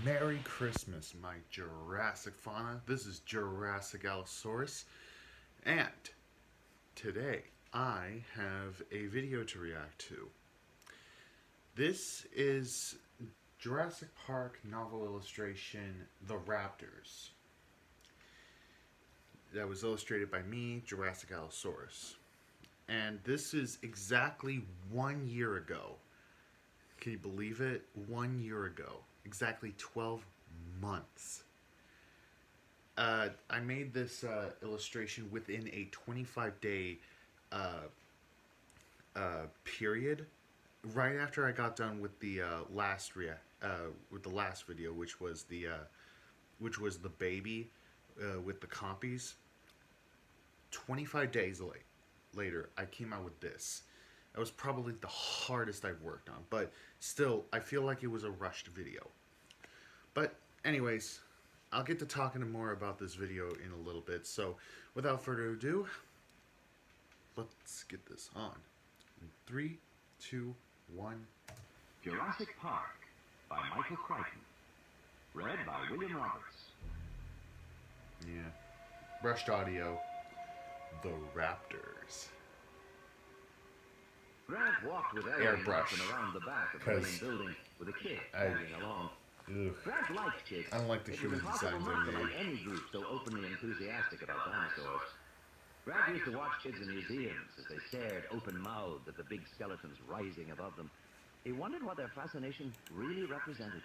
Merry Christmas, my Jurassic fauna. This is Jurassic Allosaurus, and today I have a video to react to. This is Jurassic Park novel illustration, The Raptors. That was illustrated by me, Jurassic Allosaurus. And this is exactly 1 year ago. Can you believe it? 1 year ago. Exactly 12 months. I made this illustration within a 25-day period, right after I got done with the last video, which was the baby with the copies. 25 days later, I came out with this. That was probably the hardest I've worked on, but still, I feel like it was a rushed video. But anyways, I'll get to talking more about this video in a little bit, so without further ado, let's get this on. In 3, 2, 1. Jurassic Park by Michael Crichton. Read by William Roberts. Yeah. Brushed audio. The Raptors. Grant walked with Ellie Airbrush. and around the back of the main building with a kid tagging along. Grant liked kids. I don't like the human designs I they made made. any group so openly enthusiastic about dinosaurs. Grant used to watch kids in museums as they stared open-mouthed at the big skeletons rising above them. He wondered what their fascination really represented.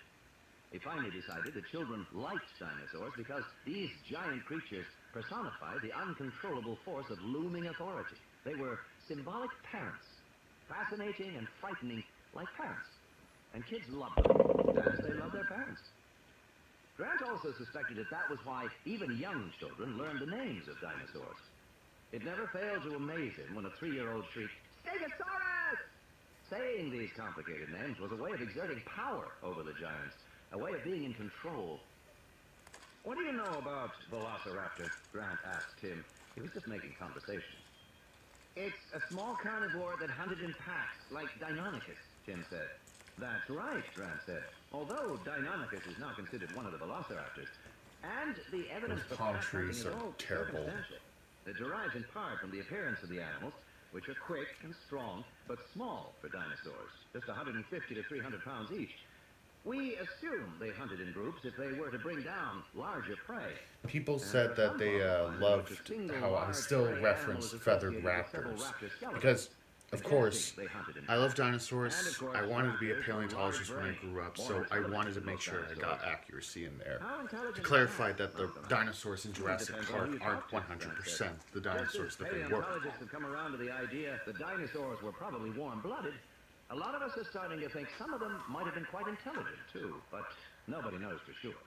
He finally decided that children liked dinosaurs because these giant creatures personified the uncontrollable force of looming authority. They were symbolic parents, fascinating and frightening like parents. And kids loved them as they loved their parents. Grant also suspected that was why even young children learned the names of dinosaurs. It never failed to amaze him when a 3-year-old shrieked, "Stegosaurus!" Saying these complicated names was a way of exerting power over the giants, a way of being in control. "What do you know about Velociraptor?" Grant asked Tim. He was just making conversation. "It's a small carnivore that hunted in packs, like Deinonychus," Tim said. "That's right," Grant said. "Although Deinonychus is now considered one of the velociraptors, and the evidence Those for palm pack hunting trees is are all terrible. circumstantial. It derives in part from the appearance of the animals, which are quick and strong, but small for dinosaurs, just 150 to 300 pounds each. We assume they hunted in groups if they were to bring down larger prey. People said that they loved how I still referenced feathered raptors. Because, of course, I love dinosaurs. I wanted to be a paleontologist when I grew up, so I wanted to make sure I got accuracy in there. To clarify that the dinosaurs in Jurassic Park aren't 100% the dinosaurs that they were. Paleontologists have come around to the idea that dinosaurs were probably warm-blooded. A lot of us are starting to think some of them might have been quite intelligent, too, but nobody knows for sure.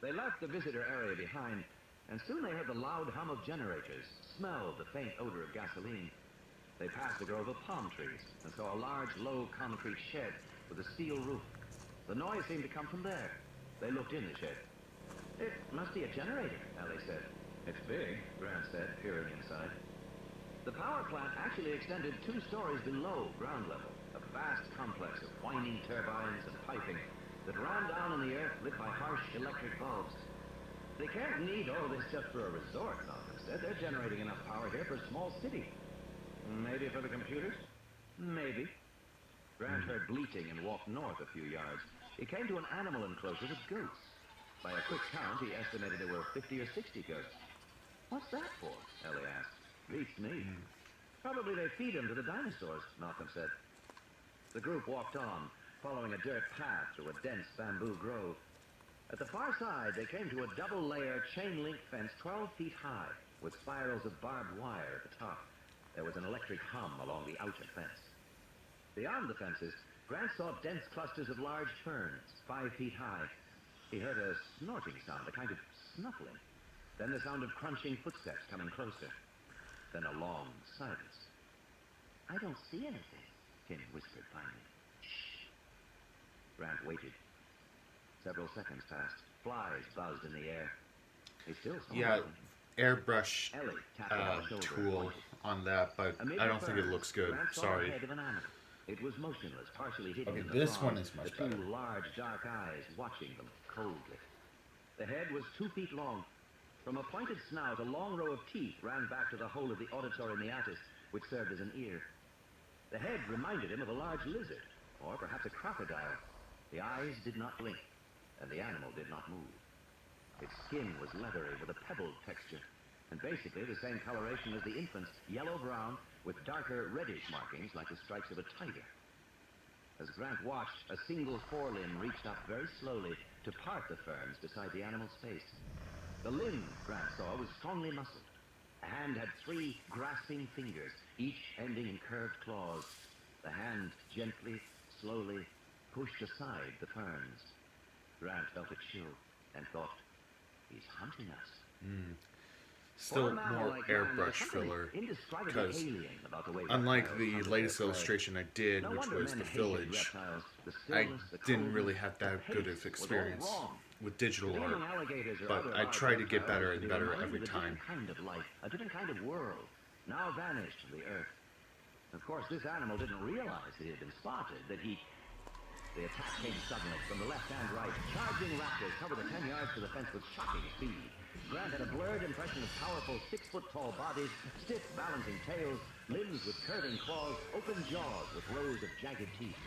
They left the visitor area behind, and soon they heard the loud hum of generators, smelled the faint odor of gasoline. They passed a grove of palm trees and saw a large, low concrete shed with a steel roof. The noise seemed to come from there. They looked in the shed. "It must be a generator," Ellie said. "It's big," Grant said, peering inside. The power plant actually extended 2 stories below ground level, a vast complex of whining turbines and piping that ran down in the earth lit by harsh electric bulbs. "They can't need all this just for a resort," Malcolm said. "They're generating enough power here for a small city." "Maybe for the computers?" "Maybe." Grant heard bleating and walked north a few yards. He came to an animal enclosure with goats. By a quick count, he estimated there were 50 or 60 goats. "What's that for?" Ellie asked. "Beats me." "Probably they feed them to the dinosaurs," Malcolm said. The group walked on, following a dirt path through a dense bamboo grove. At the far side, they came to a double-layer chain-link fence 12 feet high, with spirals of barbed wire at the top. There was an electric hum along the outer fence. Beyond the fences, Grant saw dense clusters of large ferns, 5 feet high. He heard a snorting sound, a kind of snuffling. Then the sound of crunching footsteps coming closer. Then a long silence. "I don't see anything," Tim whispered finally. "Shh." Grant waited. Several seconds passed. Flies buzzed in the air. He still saw nothing. Airbrush Ellie tapped him on the shoulder and tool pointed. on that, but I don't think it looks good. Grant saw the Sorry. head of an animal. It was motionless, partially hidden Okay, in the this fog, one is much the two better. large, dark eyes watching them coldly. The head was 2 feet long. From a pointed snout, a long row of teeth ran back to the hole of the auditory meatus, which served as an ear. The head reminded him of a large lizard, or perhaps a crocodile. The eyes did not blink, and the animal did not move. Its skin was leathery with a pebbled texture, and basically the same coloration as the infant's, yellow-brown, with darker reddish markings like the stripes of a tiger. As Grant watched, a single forelimb reached up very slowly to part the ferns beside the animal's face. The limb, Grant saw, was strongly muscled. The hand had 3 grasping fingers, each ending in curved claws. The hand gently, slowly, pushed aside the ferns. Grant felt a chill and thought, he's hunting us. Still more airbrush filler, because unlike the latest illustration I did, which was the village, I didn't really have that good of experience with digital art, but I try to get better and better every time. Kind of life, a different kind of world, now vanished from the earth. Of course, this animal didn't realize that he had been spotted, that he... The attack came suddenly from the left and right. Charging raptors covered the 10 yards to the fence with shocking speed. Grant had a blurred impression of powerful 6-foot-tall bodies, stiff balancing tails, limbs with curving claws, open jaws with rows of jagged teeth.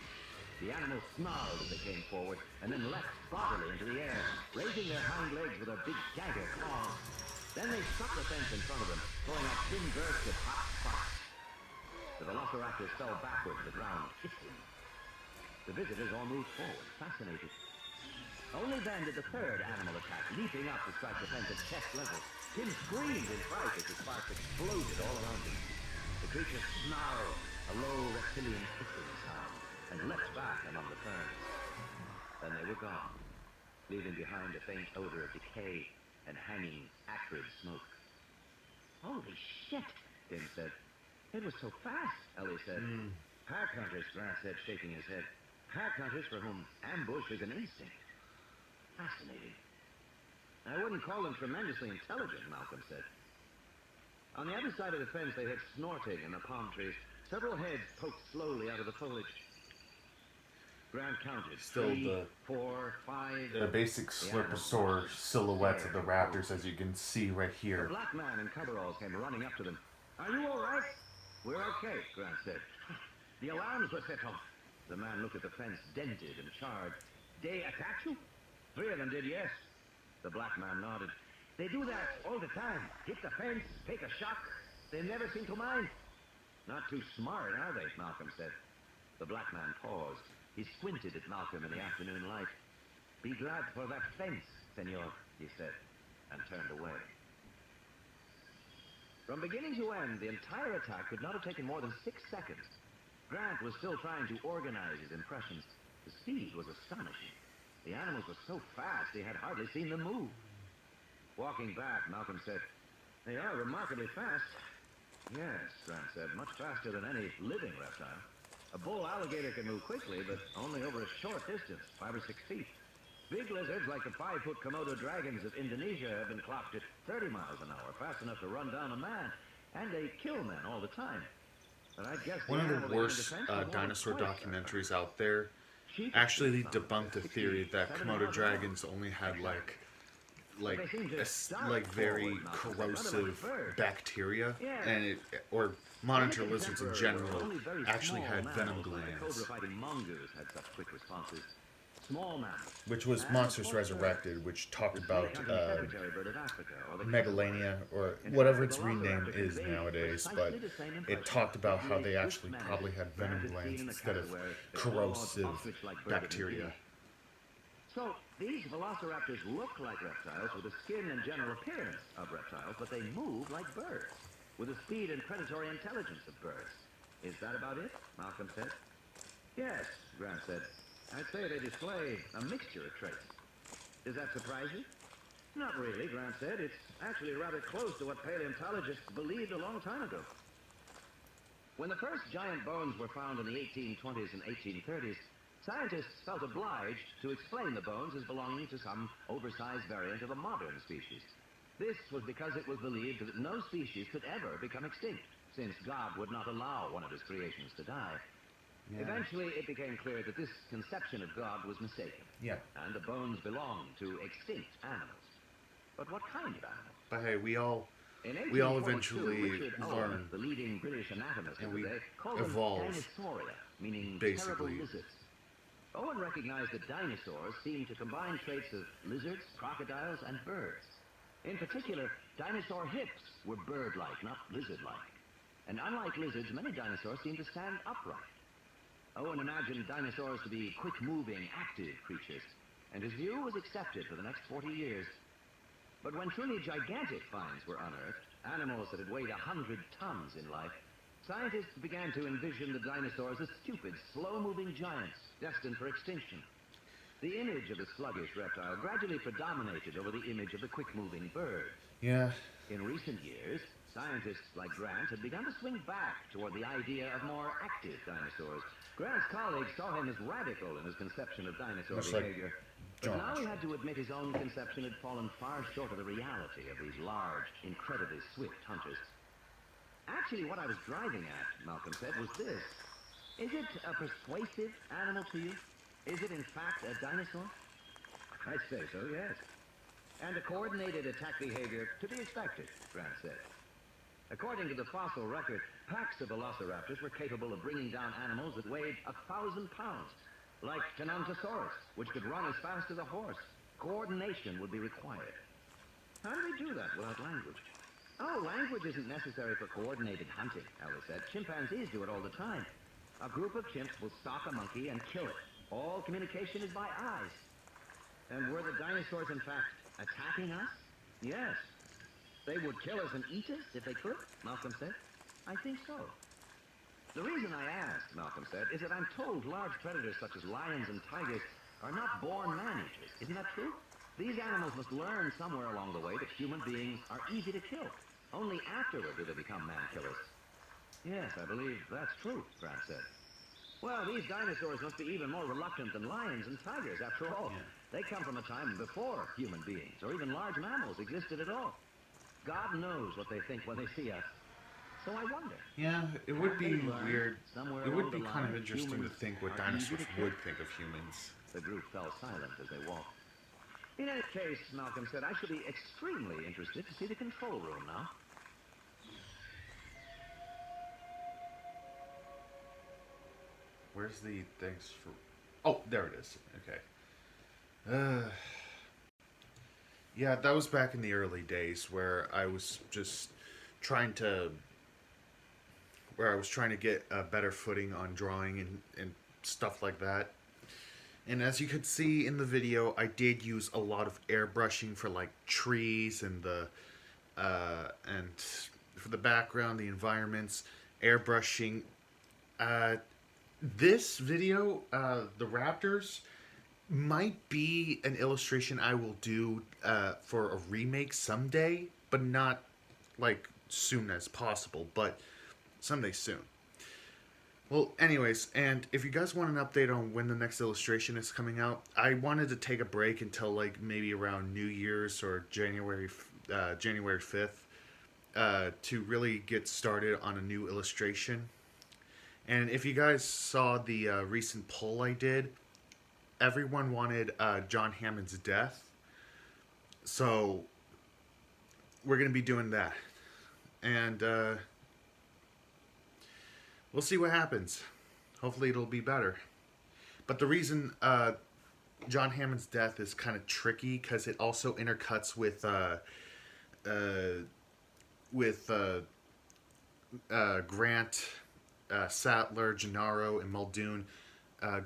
The animals snarled as they came forward, and then leapt bodily into the air, raising their hind legs with their big dagger claws. Then they struck the fence in front of them, throwing out thin bursts of hot sparks. The velociraptors fell backward to the ground, hissing. The visitors all moved forward, fascinated. Only then did the third animal attack, leaping up to strike the fence at chest level. Tim screamed in fright as the sparks exploded all around him. The creature snarled, a low reptilian hissing sound, and leapt back among the ferns. Then they were gone, leaving behind a faint odor of decay and hanging, acrid smoke. Holy shit, Tim said. It was so fast, Ellie said. Pack hunters, Grant said, shaking his head. Pack hunters for whom ambush is an instinct. Fascinating. I wouldn't call them tremendously intelligent, Malcolm said. On the other side of the fence, they heard snorting in the palm trees. Several heads poked slowly out of the foliage. Grant counted. Still 3, 4, 5... the basic slurposaur silhouettes of the raptors, as you can see right here. The black man in coveralls came running up to them. Are you all right? We're okay, Grant said. The alarms were set off. The man looked at the fence, dented and charred. They attacked you? 3 of them did, yes. The black man nodded. They do that all the time. Hit the fence, take a shock. They never seem to mind. Not too smart, are they? Malcolm said. The black man paused. He squinted at Malcolm in the afternoon light. Be glad for that fence, senor, he said, and turned away. From beginning to end, the entire attack could not have taken more than 6 seconds. Grant was still trying to organize his impressions. The speed was astonishing. The animals were so fast he had hardly seen them move. Walking back, Malcolm said, they are remarkably fast. Yes, Grant said, much faster than any living reptile. A bull alligator can move quickly, but only over a short distance, 5 or 6 feet. Big lizards like the 5-foot Komodo dragons of Indonesia have been clocked at 30 miles an hour, fast enough to run down a man, and they kill men all the time. But I guess one of the worst dinosaur documentaries out there actually debunked a theory that Komodo dragons only had like very corrosive bacteria, and or monitor lizards in general actually had venom glands. Small mammals. Which was Monsters Resurrected, which talked about megalania, or whatever its rename is nowadays, but it talked about how they actually probably had venom glands instead of corrosive bacteria. So, these velociraptors look like reptiles with the skin and general appearance of reptiles, but they move like birds, with the speed and predatory intelligence of birds. Is that about it? Malcolm said. Yes, Grant said. I'd say they display a mixture of traits. Does that surprise you? Not really, Grant said. It's actually rather close to what paleontologists believed a long time ago. When the first giant bones were found in the 1820s and 1830s, scientists felt obliged to explain the bones as belonging to some oversized variant of a modern species. This was because it was believed that no species could ever become extinct, since God would not allow one of his creations to die. Yeah. Eventually, it became clear that this conception of God was mistaken, Yeah. and the bones belonged to extinct animals. But what kind of animals? But hey, we all In eventually 1842, Richard Owen, learn the leading British anatomist and of the we day, called them evolve, Dinosauria, meaning terrible basically. lizards. Owen recognized that dinosaurs seemed to combine traits of lizards, crocodiles, and birds. In particular, dinosaur hips were bird-like, not lizard-like. And unlike lizards, many dinosaurs seemed to stand upright. Owen imagined dinosaurs to be quick-moving, active creatures, and his view was accepted for the next 40 years. But when truly gigantic finds were unearthed, animals that had weighed 100 tons in life, scientists began to envision the dinosaurs as stupid, slow-moving giants destined for extinction. The image of the sluggish reptile gradually predominated over the image of the quick-moving bird. Yeah. In recent years, scientists like Grant had begun to swing back toward the idea of more active dinosaurs. Grant's colleagues saw him as radical in his conception of dinosaur Much like behavior. But John. now he had to admit his own conception had fallen far short of the reality of these large, incredibly swift hunters. Actually, what I was driving at, Malcolm said, was this. Is it a persuasive animal to you? Is it, in fact, a dinosaur? I'd say so, yes. And a coordinated attack behavior to be expected, Grant said. According to the fossil record, packs of velociraptors were capable of bringing down animals that weighed 1,000 pounds, like Tenontosaurus, which could run as fast as a horse. Coordination would be required. How do they do that without language? Oh, language isn't necessary for coordinated hunting, Ellis said. Chimpanzees do it all the time. A group of chimps will stalk a monkey and kill it. All communication is by eyes. And were the dinosaurs, in fact, attacking us? Yes. They would kill us and eat us if they could, Malcolm said. I think so. The reason I asked, Malcolm said, is that I'm told large predators such as lions and tigers are not born man-eaters. Isn't that true? These animals must learn somewhere along the way that human beings are easy to kill. Only afterward do they become man-killers. Yes, I believe that's true, Grant said. Well, these dinosaurs must be even more reluctant than lions and tigers, after all. Yeah. They come from a time before human beings, or even large mammals, existed at all. God knows what they think when they see us. So I wonder. Yeah, it would be weird. Somewhere It would along be the kind of line, interesting to humans think what are dinosaurs easy to kill. would think of humans. The group fell silent as they walked. In any case, Malcolm said, I should be extremely interested to see the control room now. Where's the thanks for... Oh, there it is. Okay. Yeah, that was back in the early days where I was just trying to... Where I was trying to get a better footing on drawing and stuff like that. And as you could see in the video, I did use a lot of airbrushing for like trees and the... and for the background, the environments, airbrushing. This video, the raptors, might be an illustration I will do for a remake someday, but not like soon as possible, but someday soon. Well, anyways, and if you guys want an update on when the next illustration is coming out, I wanted to take a break until like maybe around New Year's or January 5th to really get started on a new illustration. And if you guys saw the recent poll I did, everyone wanted John Hammond's death. So we're going to be doing that. And we'll see what happens. Hopefully it'll be better. But the reason John Hammond's death is kind of tricky because it also intercuts with Grant, Sattler, Gennaro, and Muldoon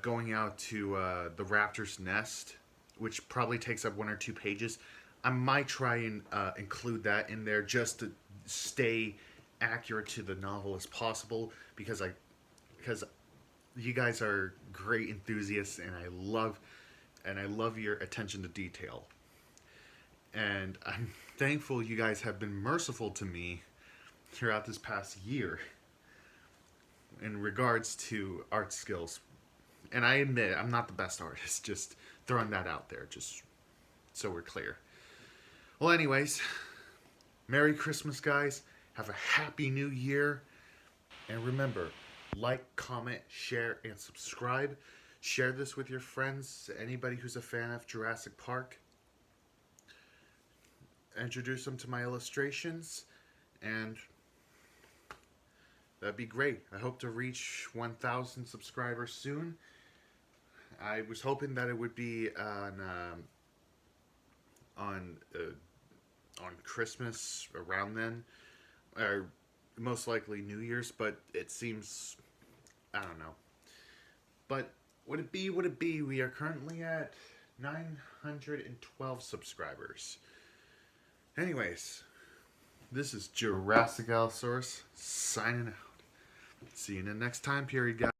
going out to the raptor's nest, which probably takes up 1 or 2 pages. I might try and include that in there just to stay accurate to the novel as possible because you guys are great enthusiasts and I love your attention to detail. And I'm thankful you guys have been merciful to me throughout this past year in regards to art skills. And I admit, I'm not the best artist, just throwing that out there, just so we're clear. Well, anyways, Merry Christmas, guys. Have a Happy New Year. And remember, like, comment, share, and subscribe. Share this with your friends, anybody who's a fan of Jurassic Park. Introduce them to my illustrations, and that'd be great. I hope to reach 1,000 subscribers soon. I was hoping that it would be on Christmas around then, or most likely New Year's, but it seems, I don't know. But would it be? Would it be? We are currently at 912 subscribers. Anyways, this is Jurassic Allosaurus signing out. See you in the next time period, guys.